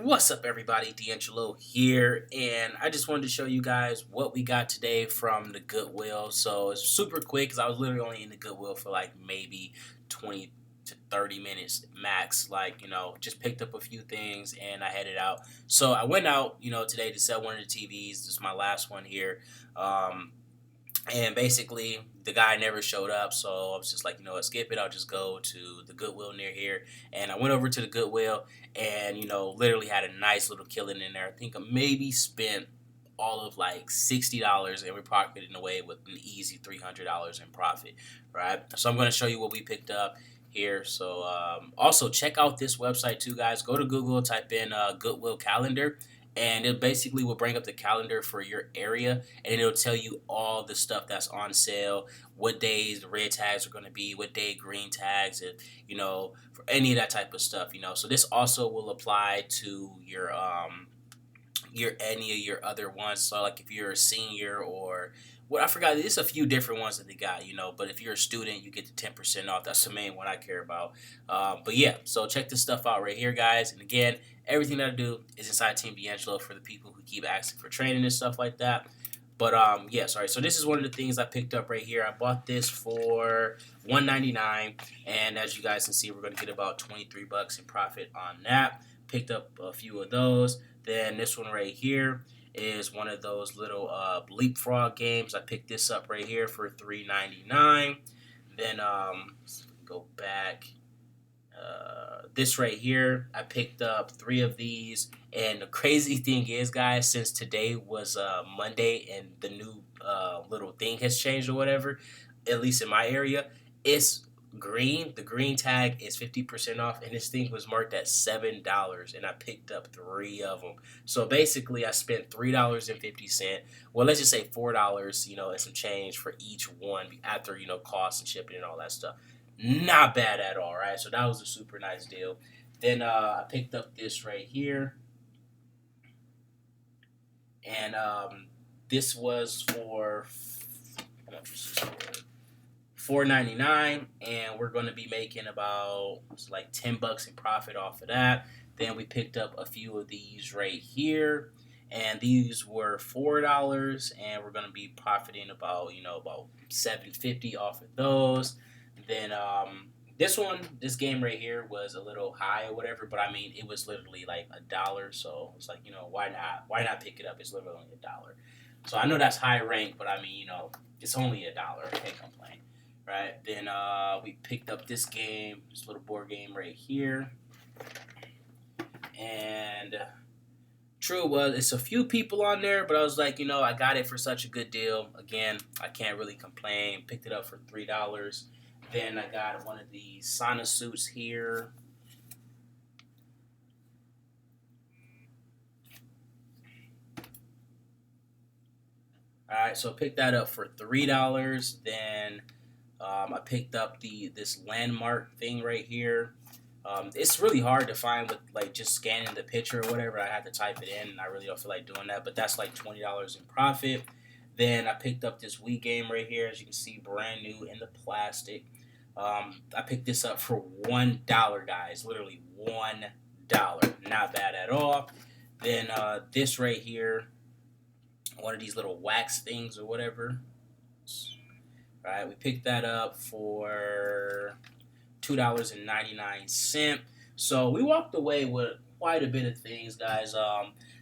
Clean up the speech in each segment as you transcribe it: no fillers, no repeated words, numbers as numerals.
What's up, everybody? DeAngelo here, and I just wanted to show you guys what we got today from the Goodwill. So it's super quick because I was literally only in the Goodwill for like maybe 20 to 30 minutes max. Just picked up a few things and I headed out. So I went out, today to sell one of the TVs. This is my last one here. Um, and basically, the guy never showed up, so I was just like, skip it. I'll just go to the Goodwill near here. And I went over to the Goodwill and, literally had a nice little killing in there. I think I maybe spent all of like $60 and we pocketed away with an easy $300 in profit, right? So I'm going to show you what we picked up here. So also check out this website too, guys. Go to Google, type in Goodwill calendar, and it basically will bring up the calendar for your area, and it'll tell you all the stuff that's on sale, what days the red tags are going to be, what day green tags, and for any of that type of stuff. So this also will apply to your any of your other ones. So like if you're a senior or what I forgot, there's a few different ones that they got, but if you're a student, you get the 10% off. That's the main one I care about. But yeah, so check this stuff out right here, guys. And again, everything that I do is inside Team DeAngelo for the people who keep asking for training and stuff like that. But yeah, sorry. So this is one of the things I picked up right here. I bought this for $1.99, and as you guys can see, we're gonna get about 23 bucks in profit on that. Picked up a few of those. Then this one right here is one of those little leapfrog games. I picked this up right here for $3.99. Then let's go back. This right here, I picked up three of these. And the crazy thing is, guys, since today was Monday and the new little thing has changed or whatever, at least in my area, it's green. The green tag is 50% off, and this thing was marked at $7, and I picked up three of them. So basically, I spent $3.50. Well, let's just say $4, and some change for each one after cost and shipping and all that stuff. Not bad at all, right? So that was a super nice deal. Then I picked up this right here, and this was for how much was this for? $4.99, and we're going to be making about like $10 in profit off of that. Then we picked up a few of these right here, and these were $4, and we're going to be profiting about about $7.50 off of those. Then this game right here was a little high or whatever, but I mean it was literally like $1, so it's like why not? Why not pick it up? It's literally only $1. So I know that's high rank, but I mean it's only $1. I can't complain, right? Then we picked up this game, this little board game right here, and true was it's a few people on there, but I was like, I got it for such a good deal. Again, I can't really complain. Picked it up for $3. Then I got one of these sauna suits here. All right, so I picked that up for $3. Then I picked up this landmark thing right here. It's really hard to find with like just scanning the picture or whatever. I had to type it in, and I really don't feel like doing that. But that's like $20 in profit. Then I picked up this Wii game right here, as you can see, brand new in the plastic. I picked this up for $1, guys. Literally $1. Not bad at all. Then this right here, one of these little wax things or whatever. All right, we picked that up for $2.99. So we walked away with quite a bit of things, guys.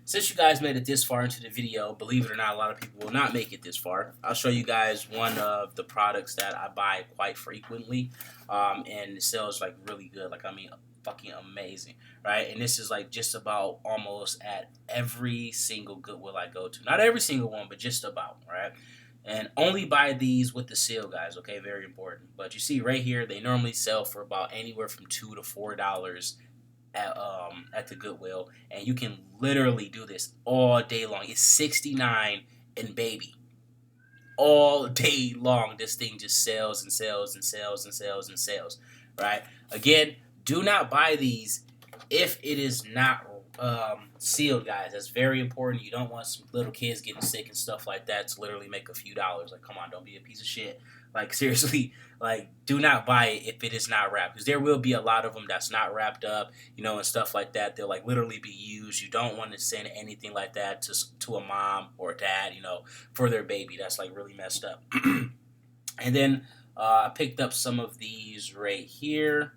Since you guys made it this far into the video, believe it or not, a lot of people will not make it this far. I'll show you guys one of the products that I buy quite frequently, and it sells like really good. Like, I mean, fucking amazing, right? And this is like just about almost at every single Goodwill I go to. Not every single one, but just about, right? And only buy these with the seal, guys, okay? Very important. But you see right here, they normally sell for about anywhere from $2 to $4 at the Goodwill, and you can literally do this all day long. It's 69 and baby. All day long, this thing just sells and sells and sells and sells and sells, right? Again, do not buy these if it is not sealed, guys. That's very important. You don't want some little kids getting sick and stuff like that to literally make a few dollars. Like, come on, don't be a piece of shit. Like seriously, like do not buy it if it is not wrapped, because there will be a lot of them that's not wrapped up, and stuff like that. They'll like literally be used. You don't want to send anything like that to a mom or a dad, for their baby. That's like really messed up. And then I picked up some of these right here.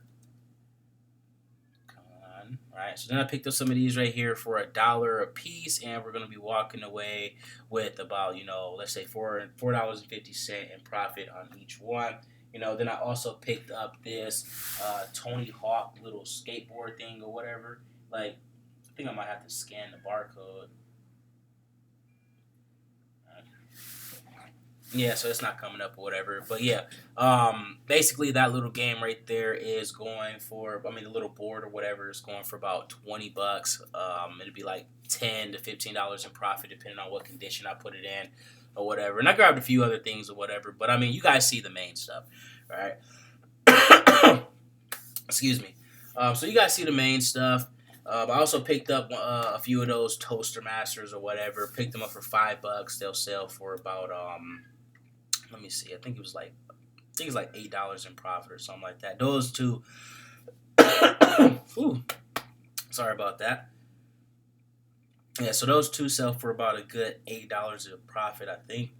All right, so then I picked up some of these right here for $1 a piece, and we're gonna be walking away with about let's say $4.50 in profit on each one. Then I also picked up this Tony Hawk little skateboard thing or whatever. Like, I think I might have to scan the barcode. Yeah, so it's not coming up or whatever. But yeah, basically that little game right there is going for, I mean, the little board or whatever is going for about $20. It'd be like $10 to $15 in profit depending on what condition I put it in or whatever. And I grabbed a few other things or whatever. But I mean, you guys see the main stuff, right? Excuse me. So you guys see the main stuff. I also picked up a few of those Toaster Masters or whatever. Picked them up for $5. They'll sell for about let me see. I think it's like $8 in profit or something like that. Those two. Ooh, sorry about that. Yeah, so those two sell for about a good $8 in profit, I think.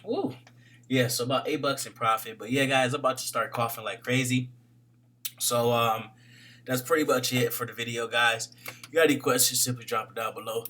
Ooh. Yeah, so about $8 in profit. But yeah, guys, I'm about to start coughing like crazy. So that's pretty much it for the video, guys. If you got any questions, simply drop it down below.